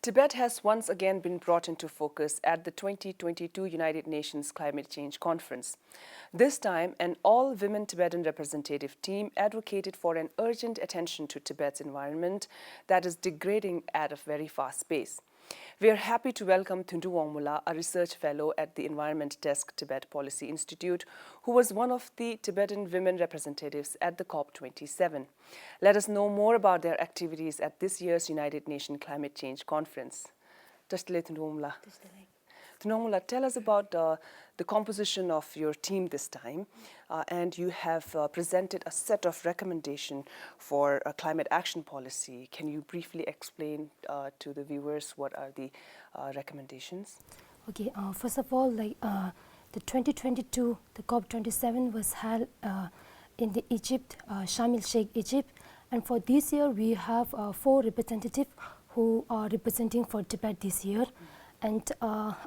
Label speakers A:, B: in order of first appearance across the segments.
A: Tibet has once again been brought into focus at the 2022 United Nations Climate Change Conference. This time, an all-women Tibetan representative team advocated for an urgent attention to Tibet's environment that is degrading at a very fast pace. We are happy to welcome Dhondup Wangmo, a research fellow at the Environment Desk Tibet Policy Institute, who was one of the Tibetan women representatives at the COP27. Let us know more about their activities at this year's United Nations Climate Change Conference. Dhondup, tell us about the composition of your team this time, and you have presented a set of recommendations for a climate action policy. Can you briefly explain to the viewers what are the recommendations?
B: Okay, first of all, the 2022, the COP27 was held in the Egypt, Sharm el-Sheikh, Egypt, and for this year we have 4 representatives who are representing for Tibet this year. And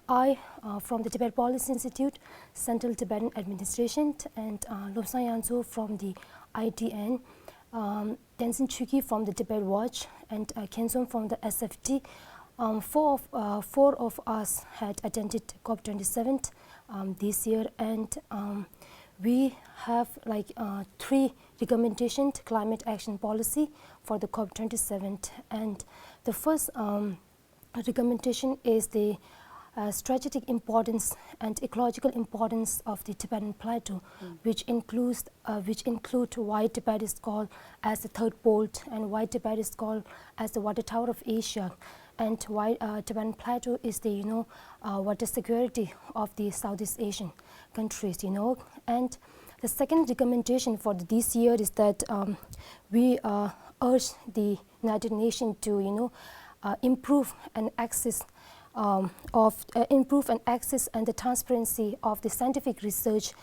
B: I, from the Tibet Policy Institute, Central Tibetan Administration, and Lobsang Yanzo from the ITN, Tenzin Chuki from the Tibet Watch, and Kenzon from the SFT. Four of us had attended COP27 this year, and we have 3 recommendations climate action policy for the COP27. And the first recommendation is the strategic importance and ecological importance of the Tibetan Plateau, which include why Tibet is called as the third pole and why Tibet is called as the water tower of Asia, and why Tibetan Plateau is the water security of the Southeast Asian countries. And the second recommendation for this year is that we urge the United Nations to improve and access and the transparency of the scientific research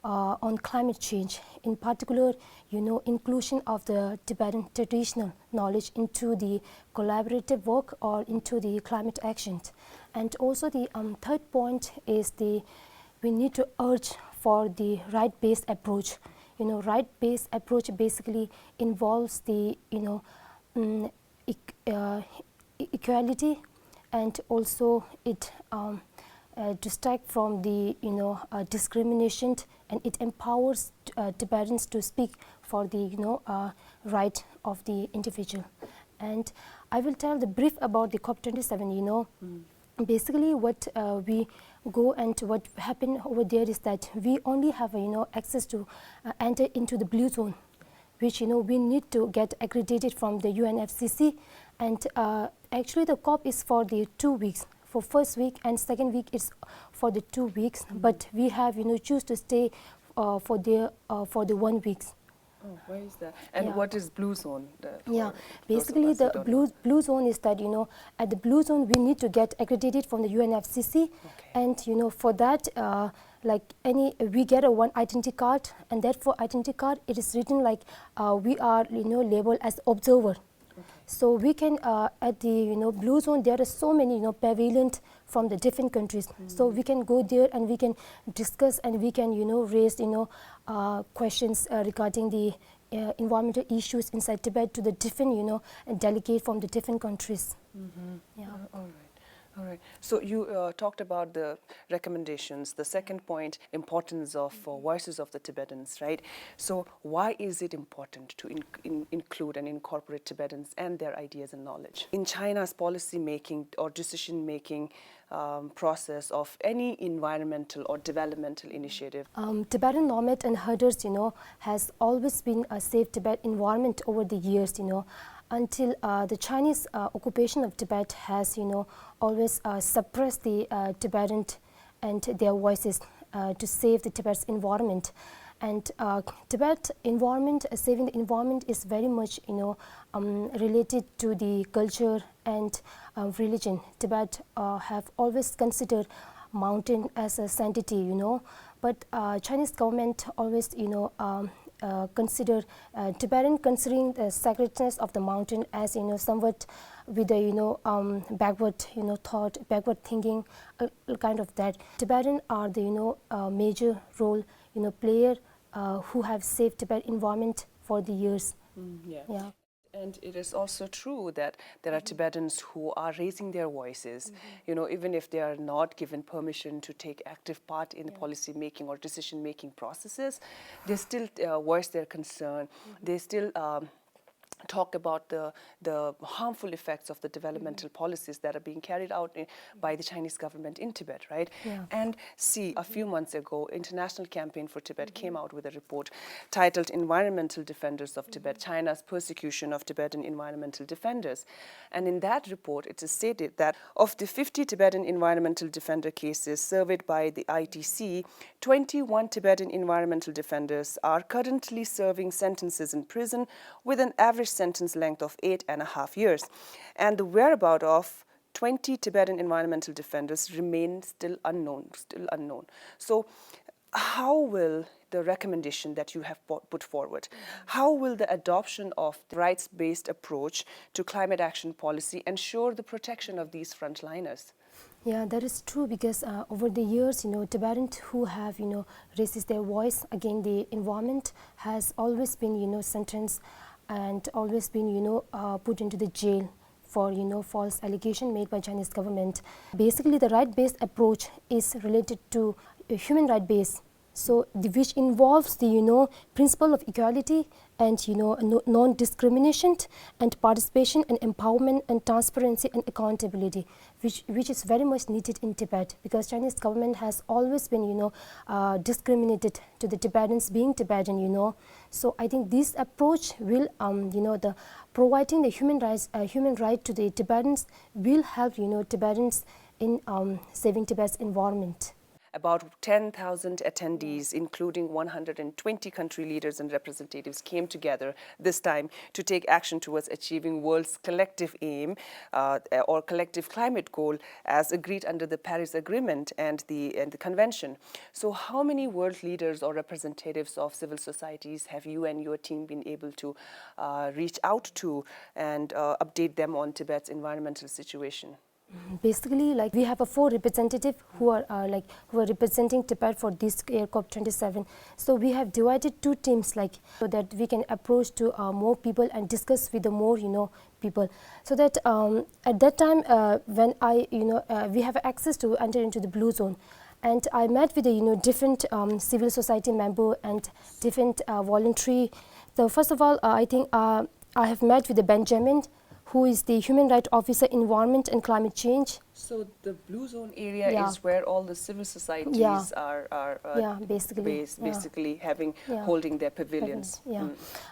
B: on climate change. In particular, inclusion of the Tibetan traditional knowledge into the collaborative work or into the climate action. And also the third point is we need to urge for the right-based approach. Right-based approach basically involves the equality, and also it distract from the discrimination, and it empowers Tibetans to speak for the right of the individual. And I will tell the brief about the COP27. Basically what we go and what happened over there is that we only have access to enter into the blue zone, which we need to get accredited from the UNFCCC. And actually the COP is for the 2 weeks. For first week and second week is for the 2 weeks, but we have choose to stay for the 1 week.
A: Oh, why is that? And what is blue zone?
B: Basically the blue zone is that at the blue zone we need to get accredited from the UNFCCC, and for that we get a one identity card, and that for identity card it is written we are labeled as observer. So we can at the blue zone there are so many pavilions from the different countries. So we can go there and we can discuss and we can raise questions regarding the environmental issues inside Tibet to the different delegates from the different countries.
A: All right. So you talked about the recommendations. The second point, importance of voices of the Tibetans, right? So why is it important to include and incorporate Tibetans and their ideas and knowledge in China's policy making or decision making process of any environmental or developmental initiative?
B: Tibetan nomads and herders, has always been a safe Tibet environment over the years, until the Chinese occupation of Tibet has, always suppressed the Tibetan and their voices to save the Tibet's environment. And Tibet environment, saving the environment is very much, related to the culture and religion. Tibet have always considered mountain as a sanctity, but Chinese government always, consider Tibetan considering the sacredness of the mountain as somewhat with a backward thought, backward thinking, kind of that. Tibetan are the major role player who have saved Tibet environment for the years.
A: Yeah. And it is also true that there are Tibetans who are raising their voices, you know, even if they are not given permission to take active part in the policy making or decision making processes, they still voice their concern. They still talk about the harmful effects of the developmental policies that are being carried out by the Chinese government in Tibet, right?
B: Yeah.
A: And see, a few months ago, International Campaign for Tibet came out with a report titled Environmental Defenders of Tibet, China's Persecution of Tibetan Environmental Defenders. And in that report, it is stated that of the 50 Tibetan environmental defender cases surveyed by the ITC, 21 Tibetan environmental defenders are currently serving sentences in prison with an average sentence length of 8.5 years. And the whereabouts of 20 Tibetan environmental defenders remain still unknown. So how will the recommendation that you have put forward, how will the adoption of the rights-based approach to climate action policy ensure the protection of these frontliners?
B: Yeah, that is true, because over the years, Tibetans who have, raised their voice against the environment has always been, sentenced and always been, put into the jail for, false allegation made by Chinese government. Basically, the right-based approach is related to human right base. So, which involves the, principle of equality and, non-discrimination and participation and empowerment and transparency and accountability, which is very much needed in Tibet, because Chinese government has always been, discriminated to the Tibetans being Tibetan, So, I think this approach will, the providing the human right to the Tibetans will help, Tibetans in saving Tibet's environment.
A: About 10,000 attendees, including 120 country leaders and representatives, came together this time to take action towards achieving world's collective aim or collective climate goal as agreed under the Paris Agreement and the convention. So how many world leaders or representatives of civil societies have you and your team been able to reach out to and update them on Tibet's environmental situation?
B: Basically, we have 4 representatives who are representing Tibet for this year COP27. So we have divided 2 teams, so that we can approach to more people and discuss with the more people. So that at that time when we have access to enter into the blue zone, and I met with the different civil society member and different voluntary. So first of all, I think I have met with the Benjamin, who is the Human Rights Officer, Environment and Climate Change.
A: So the blue zone area is where all the civil societies are basically holding their pavilions.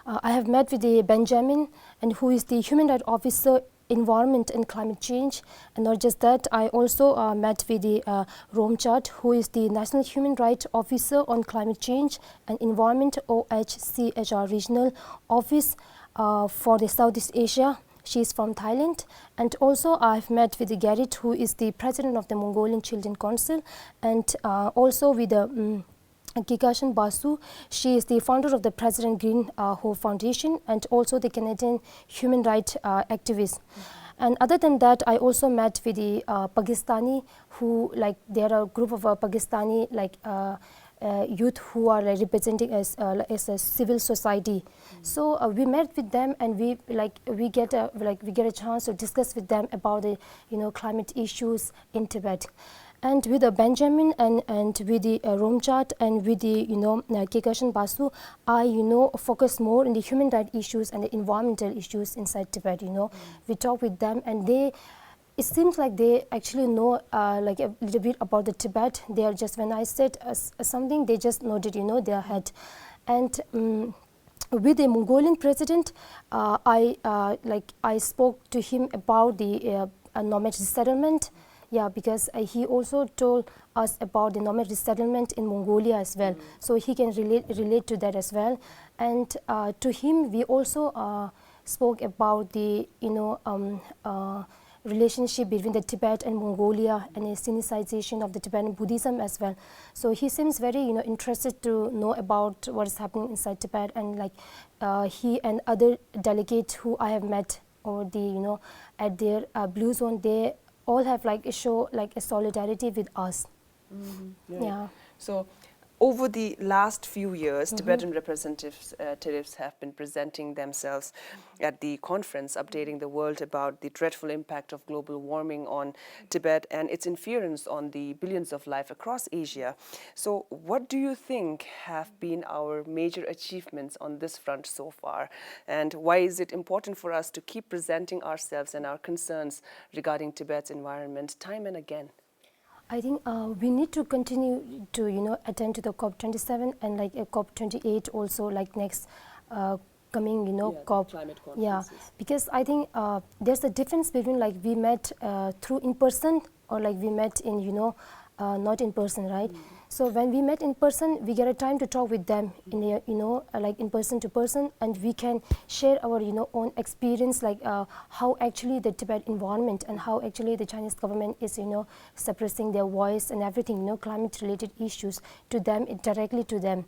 B: I have met with the Benjamin, and who is the Human Rights Officer, Environment and Climate Change. And not just that, I also met with the Romchat, who is the National Human Rights Officer on Climate Change and Environment, OHCHR Regional Office for the Southeast Asia. She is from Thailand. And also I've met with Gerrit, who is the president of the Mongolian Children Council, and also with Kikashan Basu. She is the founder of the President Green Hope Foundation and also the Canadian human rights activist. And other than that, I also met with the Pakistani, who there are a group of Pakistani youth who are representing as a civil society. So we met with them, and we get a chance to discuss with them about the climate issues in Tibet. And with the Benjamin and with the Romchat and with the Kekashan Basu, I focus more on the human rights issues and the environmental issues inside Tibet. We talk with them, and it seems like they actually know a little bit about the Tibet. They are just, when I said something, they just nodded their head. And with the Mongolian president, I spoke to him about the nomad resettlement. Yeah, because he also told us about the nomad resettlement in Mongolia as well. So he can relate to that as well. And to him, we also spoke about the relationship between the Tibet and Mongolia and the Sinicization of the Tibetan Buddhism as well. So he seems very interested to know about what is happening inside Tibet, and he and other delegates who I have met over the at their blue zone, they all have show a solidarity with us.
A: Yeah. So over the last few years, Tibetan representatives have been presenting themselves at the conference, updating the world about the dreadful impact of global warming on Tibet and its influence on the billions of life across Asia. So what do you think have been our major achievements on this front so far? And why is it important for us to keep presenting ourselves and our concerns regarding Tibet's environment time and again?
B: I think we need to continue to attend to the COP27 and like a COP28 also, like next coming COP.
A: Climate conferences.
B: Yeah, because I think there's a difference between like we met through in person or like we met in not in person, right? So when we met in person, we get a time to talk with them in like in person to person, and we can share our own experience, like how actually the Tibet environment and how actually the Chinese government is suppressing their voice and everything, climate related issues to them, directly to them.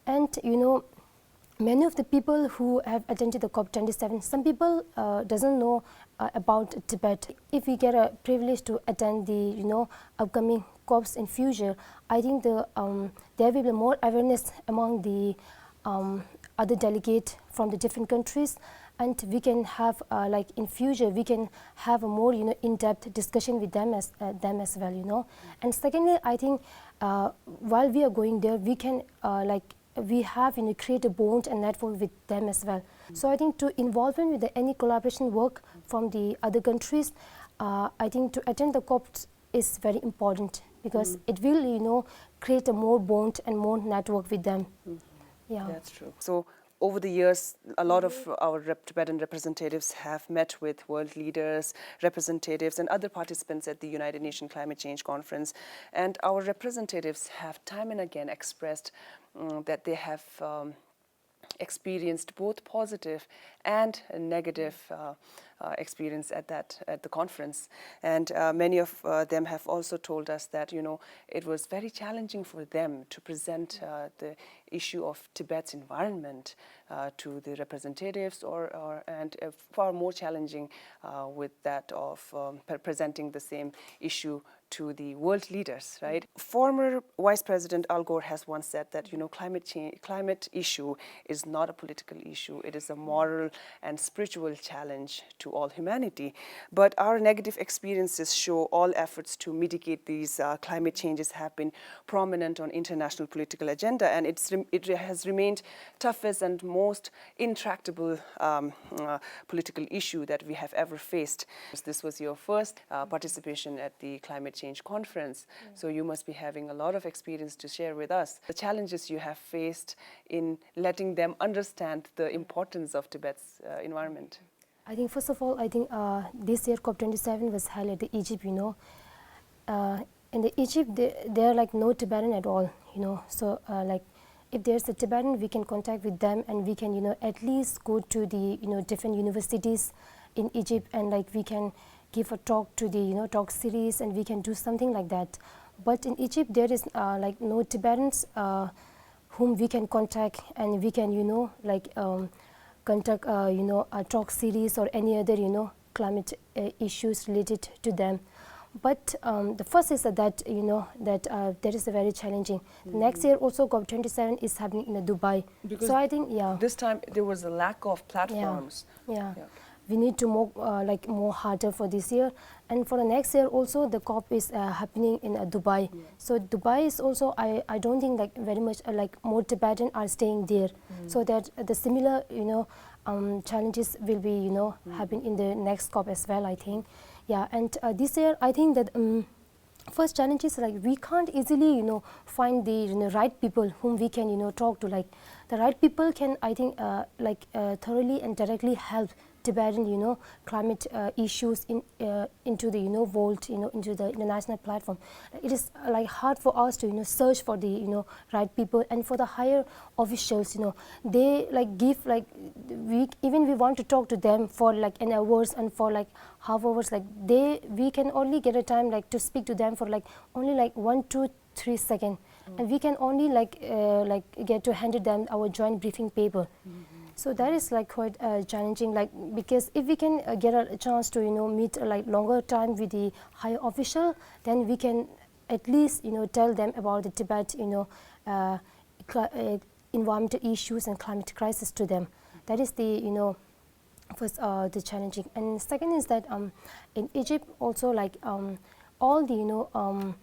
B: And many of the people who have attended the COP27, some people doesn't know about Tibet. If we get a privilege to attend the upcoming COPs in future, I think there will be more awareness among the other delegates from the different countries, and we can have like in future we can have a more in-depth discussion with them as well. And secondly, I think while we are going there, we can we have create a bond and network with them as well. So I think to involvement with any collaboration work from the other countries, I think to attend the COPs is very important, because it will create a more bond and more network with them. Yeah,
A: that's true. So over the years, a lot of our Tibetan representatives have met with world leaders, representatives, and other participants at the United Nations Climate Change Conference. And our representatives have time and again expressed that they have experienced both positive and negative experience at the conference, and many of them have also told us that it was very challenging for them to present the issue of Tibet's environment to the representatives, and far more challenging with that of presenting the same issue to the world leaders, right? Former Vice President Al Gore has once said that climate issue is not a political issue; it is a moral and spiritual challenge to all humanity. But our negative experiences show all efforts to mitigate these climate changes have been prominent on international political agenda, and it has remained toughest and most intractable political issue that we have ever faced. This was your first participation at the Climate Change Conference, so you must be having a lot of experience to share with us. The challenges you have faced in letting them understand the importance of Tibet's environment.
B: I think first of all, I think this year COP27 was held at the Egypt. In the Egypt, there are like no Tibetan at all. So like if there's a Tibetan, we can contact with them, and we can at least go to the different universities in Egypt, and like we can give a talk to the talk series, and we can do something like that. But in Egypt, there is like no Tibetans whom we can contact, and we can conduct a talk series or any other climate issues related to them. But the first is that that is a very challenging. Next year also COP27 is happening in Dubai.
A: Because
B: so I think
A: this time there was a lack of platforms.
B: Yeah. We need to more harder for this year, and for the next year also the COP is happening in Dubai. So Dubai is also I don't think like very much more Tibetan are staying there, so that the similar challenges will be happen in the next COP as well, I think. Yeah, and this year I think that first challenge is like we can't easily find the right people whom we can talk to. Like the right people can, I think, thoroughly and directly help Tibetan climate issues into the world, into the international platform. It is like hard for us to search for the right people, and for the higher officials, they like give like we want to talk to them for like an hours and for like half hours, like we can only get a time like to speak to them for like only like 1, 2, 3 seconds, and we can only like get to hand them our joint briefing paper. So that is like quite challenging, like because if we can get a chance to meet like longer time with the higher official, then we can at least tell them about the Tibet environmental issues and climate crisis to them. That is the first the challenging. And second is that in Egypt also, like all the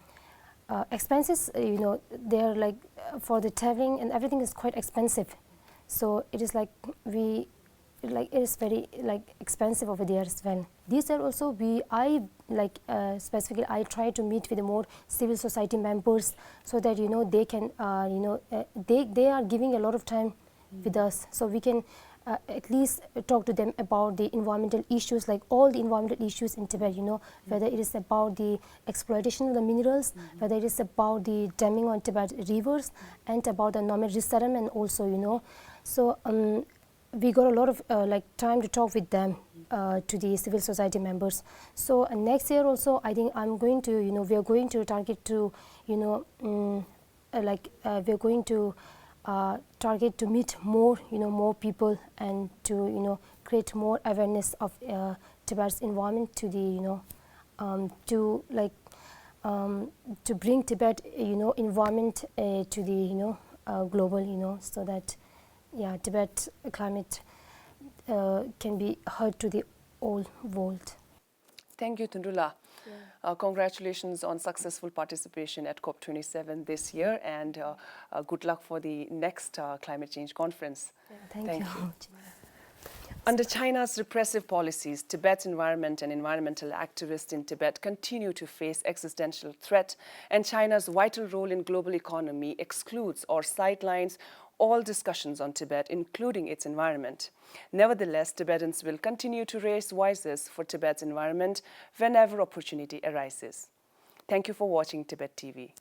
B: expenses, they're like for the traveling and everything is quite expensive. So it is like it is very like expensive over there as well. These are also specifically I try to meet with more civil society members so that they can they are giving a lot of time with us, so we can at least talk to them about the environmental issues, like all the environmental issues in Tibet, whether it is about the exploitation of the minerals, whether it is about the damming on Tibet rivers, and about the nomad resettlement also, so we got a lot of time to talk with them, to the civil society members. So next year also, I think I'm going to, we are going to target to, we are going to target to meet more, more people, and to, create more awareness of Tibet's environment to the, to bring Tibet, environment to the, global, so that, yeah, Tibet climate can be heard to the whole world.
A: Thank you, Dhondula. Congratulations on successful participation at COP27 this year, and good luck for the next climate change conference.
B: Yeah, thank you.
A: Under China's repressive policies, Tibet's environment and environmental activists in Tibet continue to face existential threat, and China's vital role in global economy excludes or sidelines all discussions on Tibet, including its environment. Nevertheless, Tibetans will continue to raise voices for Tibet's environment whenever opportunity arises. Thank you for watching Tibet TV.